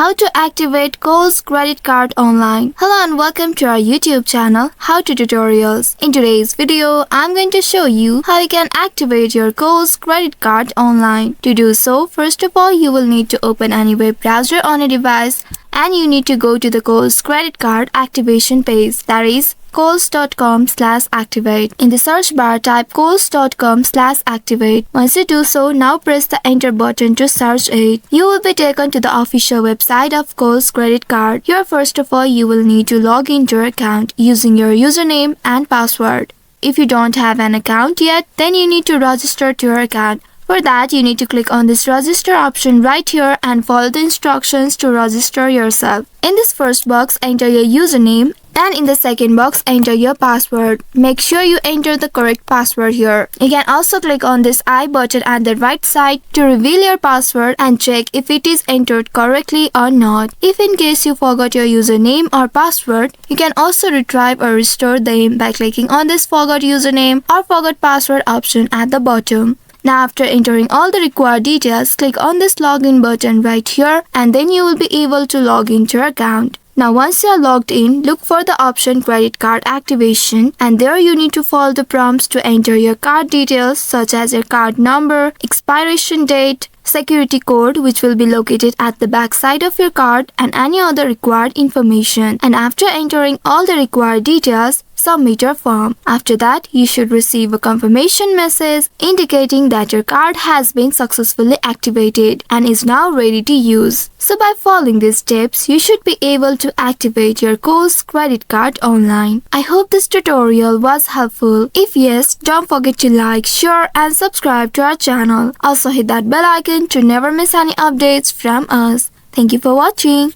How to activate Kohl's credit card online. Hello and welcome to our YouTube channel, How to Tutorials. In today's video, I'm going to show you how you can activate your Kohl's credit card online. To do so, first of all, you will need to open any web browser on a device and you need to go to the Kohl's credit card activation page, that is kohls.com/activate. In the search bar, type kohls.com/activate. Once you do so, now press the enter button to search it. You will be taken to the official website of Kohl's credit card. Here, first of all, you will need to log into your account using your username and password. If you don't have an account yet, then you need to register to your account. For that, you need to click on this register option right here and follow the instructions to register yourself. In this first box, enter your username and in the second box, enter your password. Make sure you enter the correct password here. You can also click on this I button at the right side to reveal your password and check if it is entered correctly or not. If in case you forgot your username or password, you can also retrieve or restore them by clicking on this forgot username or forgot password option at the bottom. Now after entering all the required details, click on this login button right here and then you will be able to log into your account. Now once you are logged in, look for the option credit card activation and there you need to follow the prompts to enter your card details such as your card number, expiration date, security code which will be located at the back side of your card and any other required information. And after entering all the required details, submit your form. After that, you should receive a confirmation message indicating that your card has been successfully activated and is now ready to use. So by following these steps, you should be able to activate your Kohl's credit card online. I hope this tutorial was helpful. If yes, don't forget to like, share and subscribe to our channel. Also hit that bell icon to never miss any updates from us. Thank you for watching.